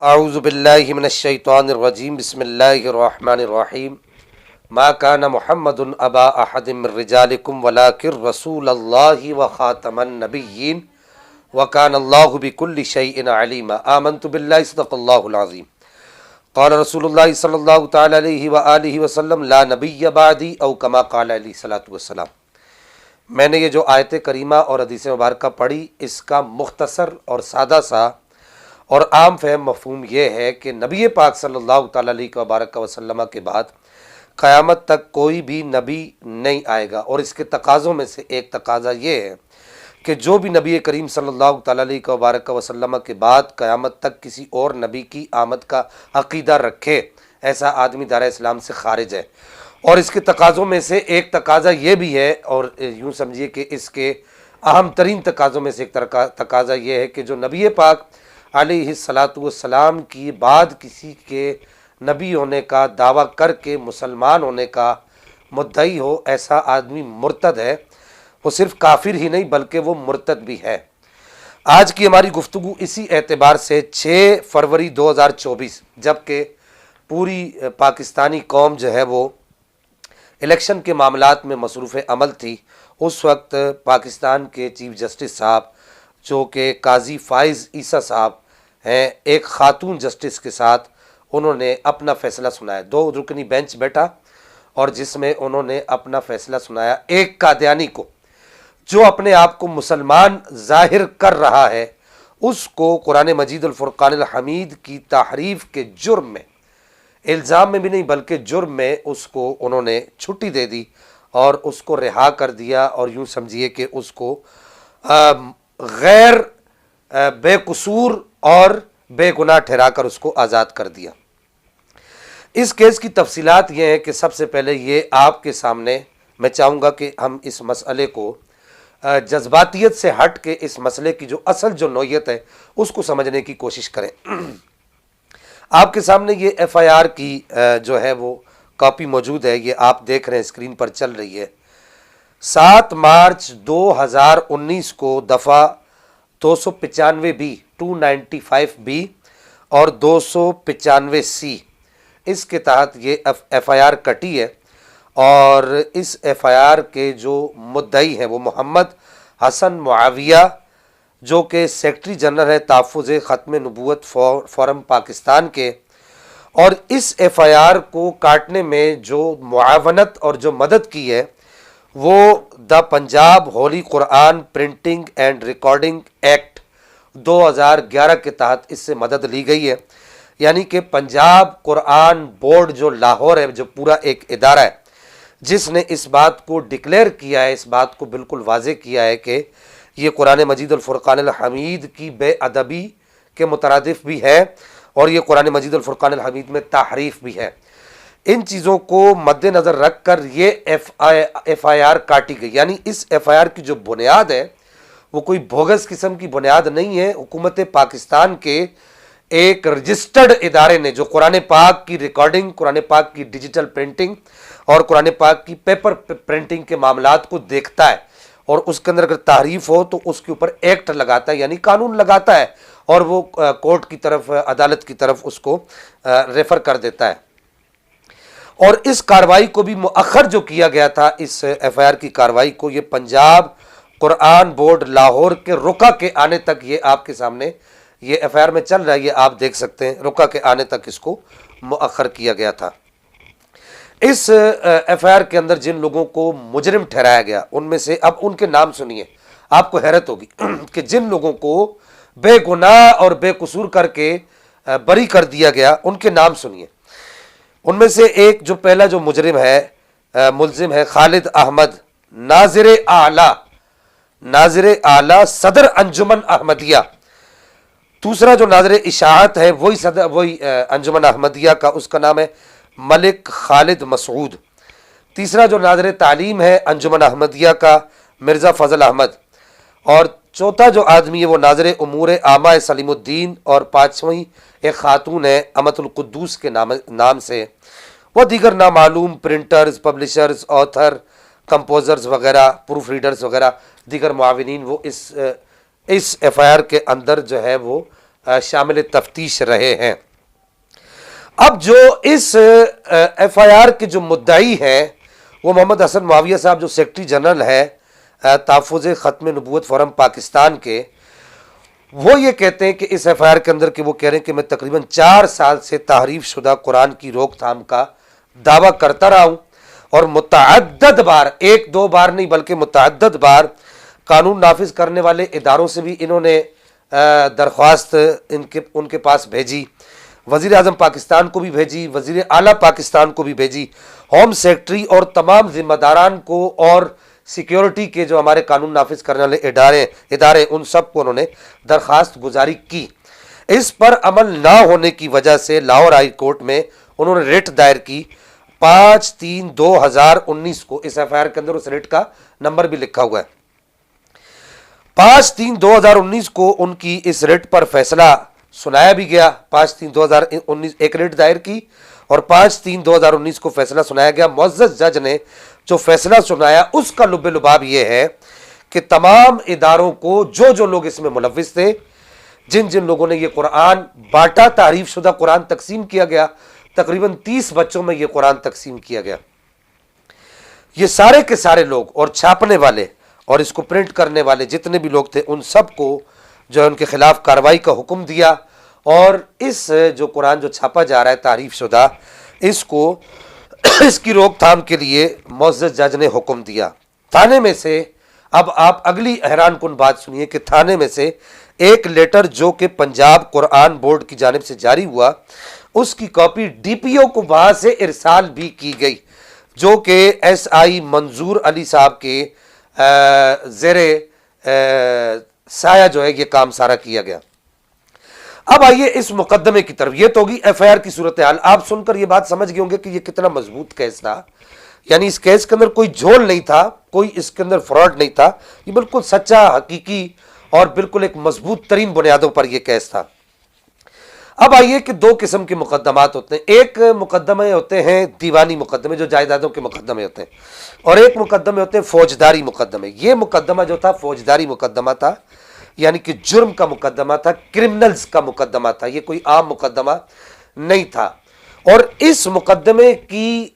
اعوذ باللہ من الشیطان الرجیم بسم اللہ الرحمن الرحیم ما کان محمد ابا احد من رجالکم ولکن رسول اللہ وخاتم النبیین وکان اللہ بکل شیء علیما آمنت باللہ صدق اللہ العظیم قال رسول اللہ صلی اللہ تعالی علیہ وآلہ وسلم لا نبی بعدی او کما قال علیہ الصلوۃ والسلام۔ میں نے یہ جو آیت کریمہ اور حدیث مبارکہ پڑھی، اس کا مختصر اور سادہ سا اور عام فہم مفہوم یہ ہے کہ نبی پاک صلی اللہ تعالی علیہ وبارک وسلم کے بعد قیامت تک کوئی بھی نبی نہیں آئے گا، اور اس کے تقاضوں میں سے ایک تقاضا یہ ہے کہ جو بھی نبی کریم صلی اللہ تعالی علیہ وبارک وسلم کے بعد قیامت تک کسی اور نبی کی آمد کا عقیدہ رکھے، ایسا آدمی دائرہ اسلام سے خارج ہے۔ اور اس کے تقاضوں میں سے ایک تقاضا یہ بھی ہے، اور یوں سمجھیے کہ اس کے اہم ترین تقاضوں میں سے ایک تقاضا یہ ہے کہ جو نبی پاک علیہ الصلاۃ والسلام کی بعد کسی کے نبی ہونے کا دعویٰ کر کے مسلمان ہونے کا مدعی ہو، ایسا آدمی مرتد ہے۔ وہ صرف کافر ہی نہیں بلکہ وہ مرتد بھی ہے۔ آج کی ہماری گفتگو اسی اعتبار سے 6 فروری 2024، جبکہ پوری پاکستانی قوم جو ہے وہ الیکشن کے معاملات میں مصروف عمل تھی، اس وقت پاکستان کے چیف جسٹس صاحب جو کہ قاضی فائز عیسیٰ صاحب ہیں، ایک خاتون جسٹس کے ساتھ انہوں نے اپنا فیصلہ سنایا۔ 2 رکنی بینچ بیٹھا اور جس میں انہوں نے اپنا فیصلہ سنایا۔ ایک قادیانی کو جو اپنے آپ کو مسلمان ظاہر کر رہا ہے، اس کو قرآن مجید الفرقان الحمید کی تحریف کے جرم میں، الزام میں بھی نہیں بلکہ جرم میں، اس کو انہوں نے چھٹی دے دی اور اس کو رہا کر دیا، اور یوں سمجھیے کہ اس کو غیر بے قصور اور بے گناہ ٹھہرا کر اس کو آزاد کر دیا۔ اس کیس کی تفصیلات یہ ہیں کہ سب سے پہلے یہ آپ کے سامنے میں چاہوں گا کہ ہم اس مسئلے کو جذباتیت سے ہٹ کے اس مسئلے کی جو اصل جو نوعیت ہے اس کو سمجھنے کی کوشش کریں۔ آپ کے سامنے یہ ایف آئی آر کی جو ہے وہ کاپی موجود ہے، یہ آپ دیکھ رہے ہیں، اسکرین پر چل رہی ہے۔ 7 مارچ 2019 کو دفعہ 295 بی 295 بی اور 295 سی اس کے تحت یہ ایف آئی آر کٹی ہے، اور اس ایف آئی آر کے جو مدعی ہیں وہ محمد حسن معاویہ، جو کہ سیکرٹری جنرل ہے تحفظ ختم نبوت فورم پاکستان کے، اور اس ایف آئی آر کو کاٹنے میں جو معاونت اور جو مدد کی ہے وہ دا پنجاب ہولی قرآن پرنٹنگ اینڈ ریکارڈنگ ایکٹ 2011 کے تحت اس سے مدد لی گئی ہے۔ یعنی کہ پنجاب قرآن بورڈ جو لاہور ہے، جو پورا ایک ادارہ ہے جس نے اس بات کو ڈکلیئر کیا ہے، اس بات کو بالکل واضح کیا ہے کہ یہ قرآن مجید الفرقان الحمید کی بے ادبی کے مترادف بھی ہے، اور یہ قرآن مجید الفرقان الحمید میں تحریف بھی ہے۔ ان چیزوں کو مد نظر رکھ کر یہ ایف آئی آر کاٹی گئی۔ یعنی اس ایف آئی آر کی جو بنیاد ہے وہ کوئی بوگس قسم کی بنیاد نہیں ہے۔ حکومت پاکستان کے ایک رجسٹرڈ ادارے نے جو قرآن پاک کی ریکارڈنگ، قرآن پاک کی ڈیجیٹل پرنٹنگ اور قرآن پاک کی پیپر پرنٹنگ کے معاملات کو دیکھتا ہے، اور اس کے اندر اگر تحریف ہو تو اس کے اوپر ایکٹ لگاتا ہے، یعنی قانون لگاتا ہے، اور وہ کورٹ کی طرف، عدالت کی طرف اس کو ریفر کر دیتا ہے۔ اور اس کارروائی کو بھی مؤخر جو کیا گیا تھا، اس ایف آئی آر کی کارروائی کو، یہ پنجاب قرآن بورڈ لاہور کے رکا کے آنے تک، یہ آپ کے سامنے یہ ایف آئی آر میں چل رہا ہے، یہ آپ دیکھ سکتے ہیں، رکا کے آنے تک اس کو مؤخر کیا گیا تھا۔ اس ایف آئی آر کے اندر جن لوگوں کو مجرم ٹھہرایا گیا، ان میں سے اب ان کے نام سنیے، آپ کو حیرت ہوگی کہ جن لوگوں کو بے گناہ اور بے قصور کر کے بری کر دیا گیا، ان کے نام سنیے۔ ان میں سے ایک جو پہلا جو مجرم ہے، ملزم ہے خالد احمد، ناظر اعلیٰ صدر انجمن احمدیہ۔ دوسرا جو ناظر اشاعت ہے وہی انجمن احمدیہ کا، اس کا نام ہے ملک خالد مسعود۔ تیسرا جو ناظر تعلیم ہے انجمن احمدیہ کا، مرزا فضل احمد۔ اور چوتھا جو آدمی ہے وہ ناظر امور عامہ سلیم الدین، اور 5ویں ایک خاتون ہے امت القدوس کے نام سے۔ وہ دیگر نامعلوم پرنٹرز، پبلشرز، آتھر، کمپوزرز وغیرہ، پروف ریڈرز وغیرہ دیگر معاونین وہ اس ایف آئی آر کے اندر جو ہے وہ شامل تفتیش رہے ہیں۔ اب جو اس ایف آئی آر کے جو مدعی ہیں وہ محمد حسن معاویہ صاحب، جو سیکرٹری جنرل ہے تحفظ ختم نبوت فورم پاکستان کے، وہ یہ کہتے ہیں کہ اس ایف آئی آر کے اندر کہ وہ کہہ رہے ہیں کہ میں تقریباً 4 سال سے تحریف شدہ قرآن کی روک تھام کا دعویٰ کرتا رہا ہوں، اور متعدد بار، 1-2 بار نہیں بلکہ متعدد بار قانون نافذ کرنے والے اداروں سے بھی انہوں نے درخواست ان کے پاس بھیجی، وزیر اعظم پاکستان کو بھی بھیجی، وزیر اعلیٰ پاکستان کو بھی بھیجی، ہوم سیکرٹری اور تمام ذمہ داران کو، اور سیکیورٹی کے جو ہمارے قانون نافذ کرنے والے ادارے ان سب کو انہوں نے درخواست گزاری کی۔ اس پر عمل نہ ہونے کی وجہ سے لاہور ہائی کورٹ میں انہوں نے ریٹ دائر کی 5/3/2019 کو۔ اس ایف آئی آر کے اندر اس ریٹ کا نمبر بھی لکھا ہوا ہے۔ 5/3/2019 کو ان کی اس ریٹ پر فیصلہ سنایا بھی گیا۔ 5/3/2019 ایک ریٹ دائر کی اور 5/3/2019 کو فیصلہ سنایا گیا۔ معزز جج نے جو فیصلہ سنایا اس کا لب لباب یہ ہے کہ تمام اداروں کو جو لوگ اس میں ملوث تھے، جن لوگوں نے یہ قرآن بانٹا، تحریف شدہ قرآن تقسیم کیا گیا، تقریباً 30 بچوں میں یہ قرآن تقسیم کیا گیا، یہ سارے کے سارے لوگ اور چھاپنے والے اور اس کو پرنٹ کرنے والے جتنے بھی لوگ تھے، ان سب کو جو ہے ان کے خلاف کارروائی کا حکم دیا، اور اس جو قرآن جو چھاپا جا رہا ہے تحریف شدہ، اس کی روک تھام کے لیے معزز جج نے حکم دیا۔ تھانے میں سے، اب آپ اگلی حیران کن بات سنیے کہ تھانے میں سے ایک لیٹر جو کہ پنجاب قرآن بورڈ کی جانب سے جاری ہوا، اس کی کاپی ڈی پی او کو وہاں سے ارسال بھی کی گئی، جو کہ ایس آئی منظور علی صاحب کے زیر سایہ جو ہے یہ کام سارا کیا گیا۔ اب آئیے اس مقدمے کی طرف۔ یہ تو ہوگی ایف آئی آر کی صورتحال۔ آپ سن کر یہ بات سمجھ گئے ہوں گے کہ یہ کتنا مضبوط کیس تھا، یعنی اس کیس کے اندر کوئی جھول نہیں تھا، کوئی اس کے اندر فراڈ نہیں تھا، یہ بالکل سچا، حقیقی اور بالکل ایک مضبوط ترین بنیادوں پر یہ کیس تھا۔ اب آئیے کہ 2 قسم کے مقدمات ہوتے ہیں۔ ایک مقدمے ہوتے ہیں دیوانی مقدمے، جو جائیدادوں کے مقدمے ہوتے ہیں، اور ایک مقدمے ہوتے ہیں فوجداری مقدمے۔ یہ مقدمہ جو تھا فوجداری مقدمہ تھا، یعنی کہ جرم کا مقدمہ تھا، کرمنلز کا مقدمہ تھا، یہ کوئی عام مقدمہ نہیں تھا۔ اور اس مقدمے کی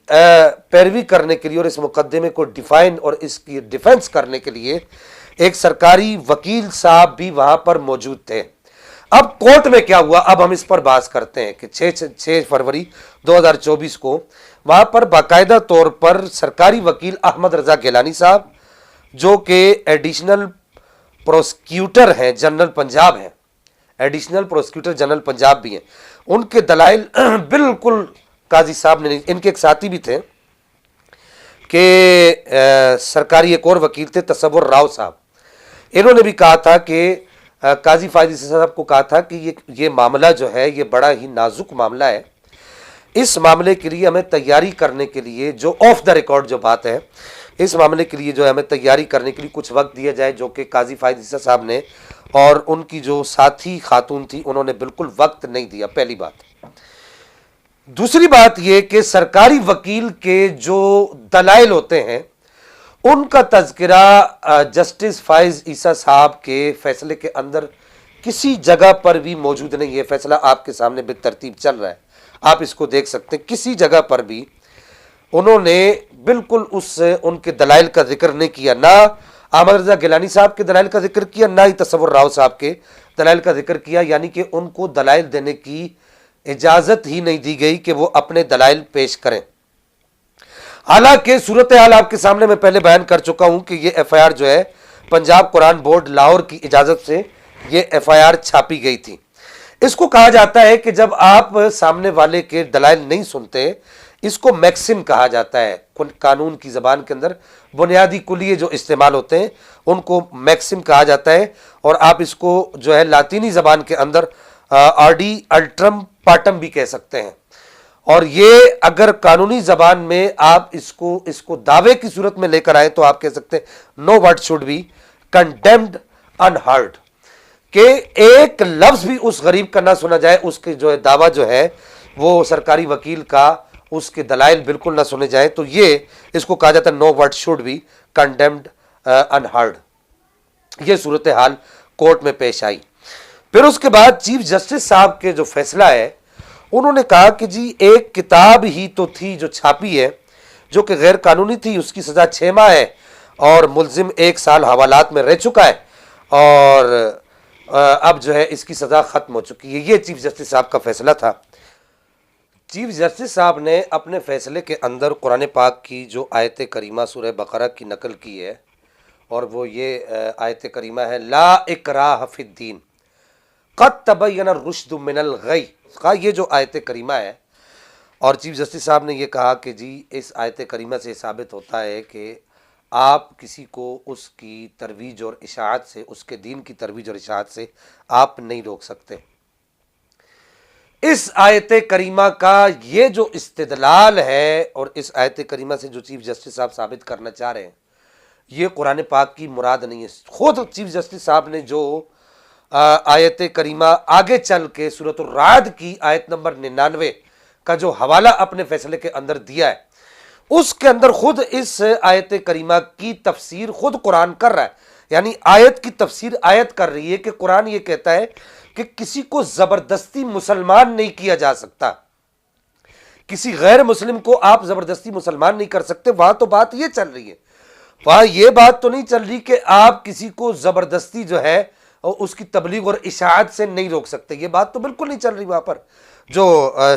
پیروی کرنے کے لیے اور اس مقدمے کو ڈیفائن اور اس کی ڈیفنس کرنے کے لیے ایک سرکاری وکیل صاحب بھی وہاں پر موجود تھے۔ اب کورٹ میں کیا ہوا، اب ہم اس پر بحث کرتے ہیں کہ 6 فروری 2024 کو وہاں پر باقاعدہ طور پر سرکاری وکیل احمد رضا گیلانی صاحب، جو کہ ایڈیشنل پروسیکیوٹر ہیں جنرل پنجاب ہیں، ایڈیشنل پروسیکیوٹر جنرل پنجاب بھی ہیں، ان کے دلائل بالکل قاضی صاحب نے، ان کے ایک ساتھی بھی تھے کہ سرکاری ایک اور وکیل تھے تصور راؤ صاحب، انہوں نے بھی کہا تھا کہ قاضی فائز عیسی صاحب کو کہا تھا کہ یہ معاملہ جو ہے یہ بڑا ہی نازک معاملہ ہے، اس معاملے کے لیے ہمیں تیاری کرنے کے لیے جو آف دا ریکارڈ جو بات ہے، اس معاملے کے لیے جو ہے ہمیں تیاری کرنے کے لیے کچھ وقت دیا جائے، جو کہ قاضی فائز عیسی صاحب نے اور ان کی جو ساتھی خاتون تھی انہوں نے بالکل وقت نہیں دیا، پہلی بات۔ دوسری بات یہ کہ سرکاری وکیل کے جو دلائل ہوتے ہیں ان کا تذکرہ جسٹس فائز عیسی صاحب کے فیصلے کے اندر کسی جگہ پر بھی موجود نہیں ہے۔ فیصلہ آپ کے سامنے بالترتیب چل رہا ہے، آپ اس کو دیکھ سکتے ہیں، کسی جگہ پر بھی انہوں نے بالکل ان کے دلائل کا ذکر نہیں کیا، نہ احمد رضا گیلانی صاحب کے دلائل کا ذکر کیا، نہ ہی تصور راؤ صاحب کے دلائل کا ذکر کیا، یعنی کہ ان کو دلائل دینے کی اجازت ہی نہیں دی گئی کہ وہ اپنے دلائل پیش کریں۔ حالانکہ صورتحال آپ کے سامنے میں پہلے بیان کر چکا ہوں کہ یہ ایف آئی آر جو ہے پنجاب قرآن بورڈ لاہور کی اجازت سے یہ ایف آئی آر چھاپی گئی تھی۔ اس کو کہا جاتا ہے کہ جب آپ سامنے والے کے دلائل نہیں سنتے، اس کو میکسم کہا جاتا ہے، قانون کی زبان کے اندر بنیادی کلیے جو استعمال ہوتے ہیں ان کو میکسم کہا جاتا ہے، اور آپ اس کو جو ہے لاطینی زبان کے اندر آرڈی الٹرم پاٹم بھی کہہ سکتے ہیں، اور یہ اگر قانونی زبان میں آپ اس کو دعوے کی صورت میں لے کر آئے تو آپ کہہ سکتے ہیں no word should be condemned unheard, کہ ایک لفظ بھی اس غریب کا نہ سنا جائے، اس کے جو ہے دعویٰ جو ہے وہ سرکاری وکیل کا، اس کے دلائل بالکل نہ سنے جائیں، تو یہ اس کو کہا جاتا ہے no word should be condemned unheard. یہ صورتحال کورٹ میں پیش آئی۔ پھر اس کے بعد چیف جسٹس صاحب کے جو فیصلہ ہے، انہوں نے کہا کہ جی ایک کتاب ہی تو تھی جو چھاپی ہے جو کہ غیر قانونی تھی، اس کی سزا 6 ماہ ہے اور ملزم 1 سال حوالات میں رہ چکا ہے، اور اب جو ہے اس کی سزا ختم ہو چکی ہے۔ یہ چیف جسٹس صاحب کا فیصلہ تھا۔ چیف جسٹس صاحب نے اپنے فیصلے کے اندر قرآن پاک کی جو آیت کریمہ سورہ بقرہ کی نقل کی ہے، اور وہ یہ آیت کریمہ ہے لا اکراہ فی الدین قد تبین الرشد من الغی، یہ جو آیت کریمہ ہے، اور چیف جسٹس صاحب نے یہ کہا کہ جی اس آیت کریمہ سے ثابت ہوتا ہے کہ آپ کسی کو اس کی ترویج اور اشاعت سے، اس کے دین کی ترویج اور اشاعت سے آپ نہیں روک سکتے۔ اس آیت کریمہ کا یہ جو استدلال ہے اور اس آیت کریمہ سے جو چیف جسٹس صاحب ثابت کرنا چاہ رہے ہیں، یہ قرآن پاک کی مراد نہیں ہے۔ خود چیف جسٹس صاحب نے جو آیت کریمہ آگے چل کے سورۃ الرعد کی آیت نمبر 99 کا جو حوالہ اپنے فیصلے کے اندر دیا ہے، اس کے اندر خود اس آیت کریمہ کی تفسیر خود قرآن کر رہا ہے، یعنی آیت کی تفسیر آیت کر رہی ہے کہ قرآن یہ کہتا ہے کہ کسی کو زبردستی مسلمان نہیں کیا جا سکتا، کسی غیر مسلم کو آپ زبردستی مسلمان نہیں کر سکتے۔ وہاں تو بات یہ چل رہی ہے، وہاں یہ بات تو نہیں چل رہی کہ آپ کسی کو زبردستی جو ہے اس کی تبلیغ اور اشاعت سے نہیں روک سکتے، یہ بات تو بالکل نہیں چل رہی وہاں پر جو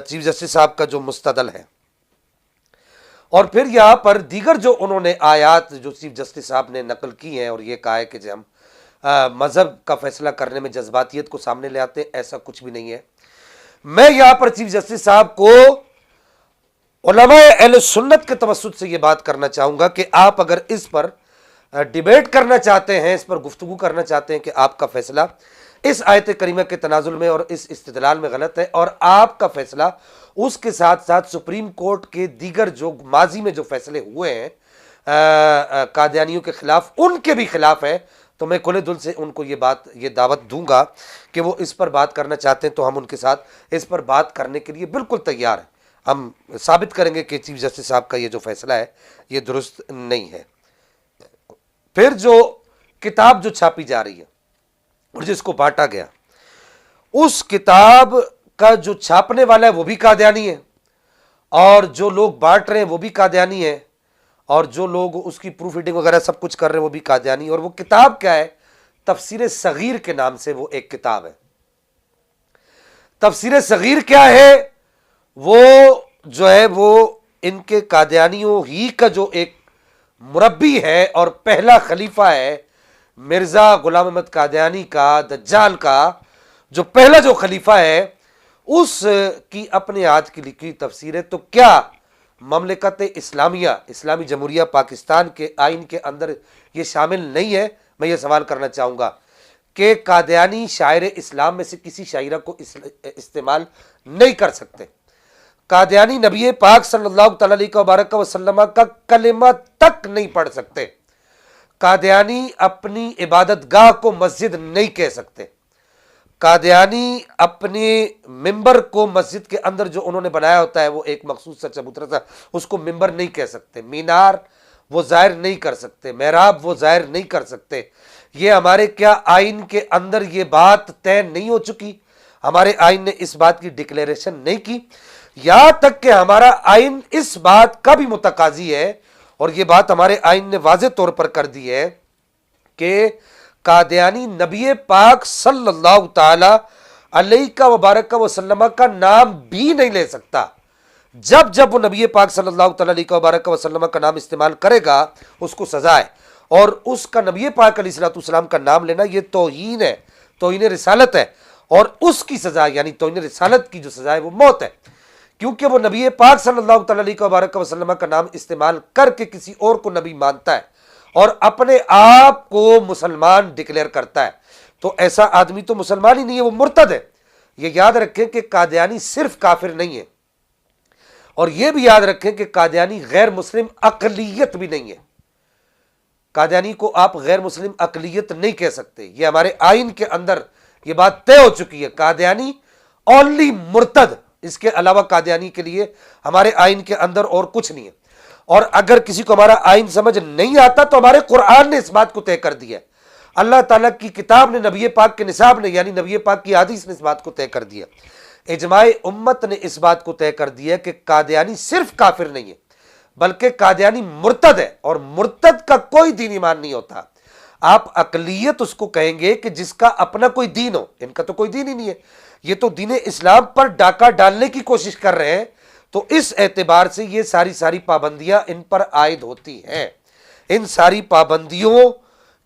چیف جسٹس صاحب کا جو مستدل ہے۔ اور پھر یہاں پر دیگر جو انہوں نے آیات جو چیف جسٹس صاحب نے نقل کی ہیں اور یہ کہا ہے کہ جب ہم مذہب کا فیصلہ کرنے میں جذباتیت کو سامنے لے آتے ہیں، ایسا کچھ بھی نہیں ہے۔ میں یہاں پر چیف جسٹس صاحب کو علماء اہل سنت کے توسط سے یہ بات کرنا چاہوں گا کہ آپ اگر اس پر ڈیبیٹ کرنا چاہتے ہیں، اس پر گفتگو کرنا چاہتے ہیں کہ آپ کا فیصلہ اس آیت کریمہ کے تنازل میں اور اس استدلال میں غلط ہے، اور آپ کا فیصلہ اس کے ساتھ ساتھ سپریم کورٹ کے دیگر جو ماضی میں جو فیصلے ہوئے ہیں قادیانیوں کے خلاف، ان کے بھی خلاف ہے، تو میں کھلے دل سے ان کو یہ دعوت دوں گا کہ وہ اس پر بات کرنا چاہتے ہیں تو ہم ان کے ساتھ اس پر بات کرنے کے لیے بالکل تیار ہیں۔ ہم ثابت کریں گے کہ چیف جسٹس صاحب کا یہ جو فیصلہ ہے یہ درست نہیں ہے۔ پھر جو کتاب جو چھاپی جا رہی ہے اور جس کو بانٹا گیا، اس کتاب کا جو چھاپنے والا ہے وہ بھی قادیانی ہے، اور جو لوگ بانٹ رہے ہیں وہ بھی قادیانی ہے، اور جو لوگ اس کی پروف ریڈنگ وغیرہ سب کچھ کر رہے ہیں وہ بھی قادیانی۔ اور وہ کتاب کیا ہے؟ تفسیر صغیر کے نام سے وہ ایک کتاب ہے۔ تفسیر صغیر کیا ہے؟ وہ جو ہے وہ ان کے قادیانیوں ہی کا جو ایک مربی ہے اور پہلا خلیفہ ہے، مرزا غلام احمد قادیانی کا، دجال کا جو پہلا جو خلیفہ ہے، اس کی اپنے ہاتھ کی لکھی تفسیر ہے۔ تو کیا مملکت اسلامیہ، اسلامی جمہوریہ پاکستان کے آئین کے اندر یہ شامل نہیں ہے؟ میں یہ سوال کرنا چاہوں گا کہ قادیانی شاعر اسلام میں سے کسی شاعرہ کو استعمال نہیں کر سکتے، قادیانی نبی پاک صلی اللہ تعالی علیہ وسلم کا کلمہ تک نہیں پڑھ سکتے، قادیانی اپنی عبادت گاہ کو مسجد نہیں کہہ سکتے، قادیانی اپنے ممبر کو مسجد کے اندر جو انہوں نے بنایا ہوتا ہے وہ ایک مخصوص سا چبوترا سا، اس کو ممبر نہیں کہہ سکتے، مینار وہ ظاہر نہیں کر سکتے، محراب وہ ظاہر نہیں کر سکتے۔ یہ ہمارے کیا آئین کے اندر یہ بات طے نہیں ہو چکی؟ ہمارے آئین نے اس بات کی ڈکلیریشن نہیں کی، یہاں تک کہ ہمارا آئین اس بات کا بھی متقاضی ہے، اور یہ بات ہمارے آئین نے واضح طور پر کر دی ہے کہ قادیانی نبی پاک صلی اللہ تعالی علیہ وبارک وسلم کا نام بھی نہیں لے سکتا۔ جب جب وہ نبی پاک صلی اللہ تعالی علیہ وبارک وسلم کا نام استعمال کرے گا اس کو سزا ہے، اور اس کا نبی پاک علیہ الصلوۃ والسلام کا نام لینا یہ توہین ہے، توہین رسالت ہے، اور اس کی سزا یعنی توہین رسالت کی جو سزا ہے وہ موت ہے، کیونکہ وہ نبی پاک صلی اللہ تعالی علیہ وبارک وسلم کا نام استعمال کر کے کسی اور کو نبی مانتا ہے اور اپنے آپ کو مسلمان ڈکلیئر کرتا ہے، تو ایسا آدمی تو مسلمان ہی نہیں ہے، وہ مرتد ہے۔ یہ یاد رکھیں کہ قادیانی صرف کافر نہیں ہے، اور یہ بھی یاد رکھیں کہ قادیانی غیر مسلم اقلیت بھی نہیں ہے۔ قادیانی کو آپ غیر مسلم اقلیت نہیں کہہ سکتے، یہ ہمارے آئین کے اندر یہ بات طے ہو چکی ہے۔ قادیانی اونلی مرتد، اس کے علاوہ قادیانی کے لیے ہمارے آئین کے اندر اور کچھ نہیں ہے۔ اور اگر کسی کو ہمارا آئین سمجھ نہیں آتا تو ہمارے قرآن نے اس بات کو طے کر دیا ہے۔ اللہ تعالیٰ کی کتاب نے، نبی پاک کے نصاب نے یعنی نبی پاک کی حدیث نے اس بات کو طے کر دیا، اجماع امت نے اس بات کو طے کر دیا کہ قادیانی صرف کافر نہیں ہے بلکہ قادیانی مرتد ہے، اور مرتد کا کوئی دین ایمان نہیں ہوتا۔ آپ اقلیت اس کو کہیں گے کہ جس کا اپنا کوئی دین ہو، ان کا تو کوئی دین ہی نہیں ہے، یہ تو دین اسلام پر ڈاکہ ڈالنے کی کوشش کر رہے ہیں، تو اس اعتبار سے یہ ساری پابندیاں ان پر عائد ہوتی ہیں۔ ان ساری پابندیوں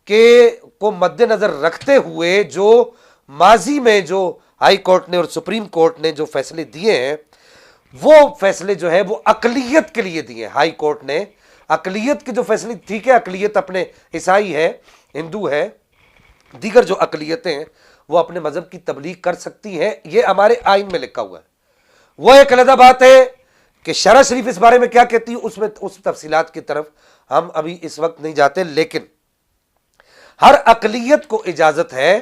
کے کو مد نظر رکھتے ہوئے جو ماضی میں جو ہائی کورٹ نے اور سپریم کورٹ نے جو فیصلے دیے ہیں، وہ فیصلے جو ہے وہ اقلیت کے لیے دیے۔ ہائی کورٹ نے اقلیت کے جو فیصلے، ٹھیک ہے اقلیت اپنے عیسائی ہے، ہندو ہے، دیگر جو اقلیتیں ہیں وہ اپنے مذہب کی تبلیغ کر سکتی ہیں، یہ ہمارے آئین میں لکھا ہوا ہے۔ وہ ایک علیحدہ بات ہے کہ شرع شریف اس بارے میں کیا کہتی ہے، اس تفصیلات کی طرف ہم ابھی اس وقت نہیں جاتے، لیکن ہر اقلیت کو اجازت ہے،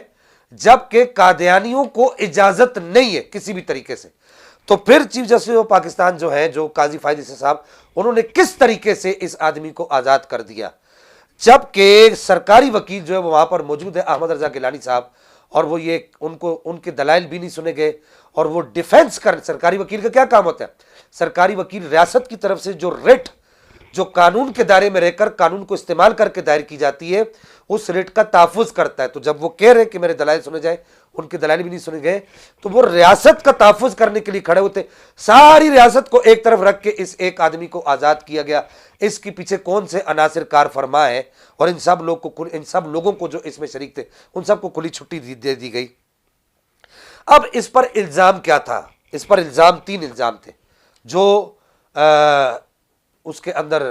جبکہ قادیانیوں کو اجازت نہیں ہے کسی بھی طریقے سے۔ تو پھر چیف جسٹس آف پاکستان جو ہے، جو قاضی فائز عیسی صاحب، انہوں نے کس طریقے سے اس آدمی کو آزاد کر دیا، جبکہ سرکاری وکیل جو ہے وہ وہاں پر موجود ہے، احمد رضا گیلانی صاحب، اور وہ یہ ان کے دلائل بھی نہیں سنے گئے، اور وہ ڈیفینس سرکاری وکیل کا کیا کام ہوتا ہے؟ سرکاری وکیل ریاست کی طرف سے جو ریٹ جو قانون کے دائرے میں رہ کر قانون کو استعمال کر کے دائر کی جاتی ہے، اس ریٹ کا تحفظ کرتا ہے۔ تو جب وہ کہہ رہے کہ میرے دلائل سنے جائیں، ان کے دلائل بھی نہیں سنے گئے، تو وہ ریاست کا تحفظ کرنے کے لیے کھڑے ہوتے۔ ساری ریاست کو ایک طرف رکھ کے اس ایک آدمی کو آزاد کیا گیا۔ اس کے پیچھے کون سے عناصر کار فرما ہے، اور ان سب لوگوں کو جو اس میں شریک تھے، ان سب کو کھلی چھٹی دے دی گئی۔ اب اس پر الزام کیا تھا؟ اس پر الزام 3 الزام تھے جو اس کے اندر،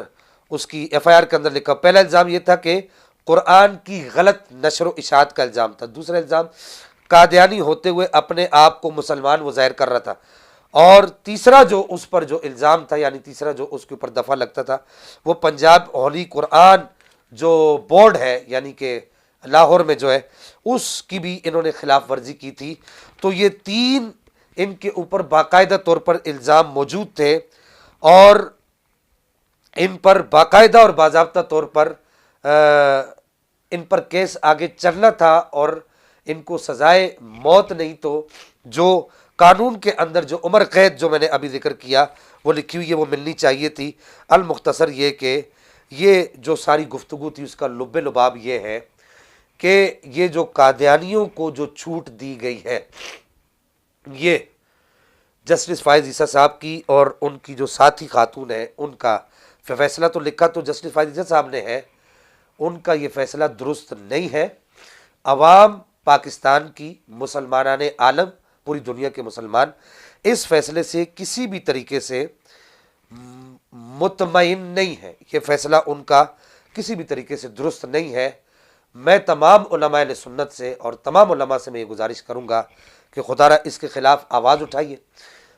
اس کی ایف آئی آر کے اندر لکھا۔ پہلا الزام یہ تھا کہ قرآن کی غلط نشر و اشاعت کا الزام تھا۔ دوسرا الزام قادیانی ہوتے ہوئے اپنے آپ کو مسلمان وہ ظاہر کر رہا تھا، اور تیسرا جو اس پر جو الزام تھا، یعنی تیسرا جو اس کے اوپر دفعہ لگتا تھا، وہ پنجاب ہولی قرآن جو بورڈ ہے، یعنی کہ لاہور میں جو ہے، اس کی بھی انہوں نے خلاف ورزی کی تھی۔ تو یہ 3 ان کے اوپر باقاعدہ طور پر الزام موجود تھے، اور ان پر باقاعدہ اور باضابطہ طور پر ان پر کیس آگے چلنا تھا، اور ان کو سزائے موت نہیں تو جو قانون کے اندر جو عمر قید جو میں نے ابھی ذکر کیا وہ لکھی ہوئی ہے، وہ ملنی چاہیے تھی۔ المختصر یہ کہ یہ جو ساری گفتگو تھی اس کا لب لباب یہ ہے کہ یہ جو قادیانیوں کو جو چھوٹ دی گئی ہے، یہ جسٹس فائز عیسی صاحب کی اور ان کی جو ساتھی خاتون ہیں ان کا فیصلہ تو لکھا تو جسٹس فائز عیسی صاحب نے ہے، ان کا یہ فیصلہ درست نہیں ہے۔ عوام پاکستان کی، مسلمانان عالم، پوری دنیا کے مسلمان اس فیصلے سے کسی بھی طریقے سے مطمئن نہیں ہے۔ یہ فیصلہ ان کا کسی بھی طریقے سے درست نہیں ہے۔ میں تمام علماء اہل سنت سے اور تمام علماء سے میں یہ گزارش کروں گا کہ خدا را اس کے خلاف آواز اٹھائیے،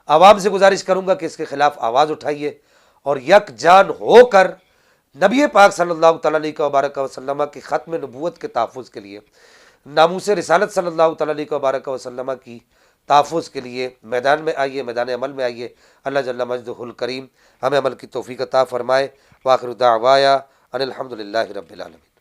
عوام سے گزارش کروں گا کہ اس کے خلاف آواز اٹھائیے، اور یک جان ہو کر نبی پاک صلی اللہ تعالیٰ علیہ وبارک وسلم کی ختم نبوت کے تحفظ کے لیے، ناموس رسالت صلی اللہ تعالیٰ علیہ وبارک وسلم کی تحفظ کے لیے میدان میں آئیے، میدان عمل میں آئیے۔ اللہ جل مجدہ الکریم ہمیں عمل کی توفیق عطا فرمائے۔ وآخر دعوایا ان الحمد للہ رب العالمین۔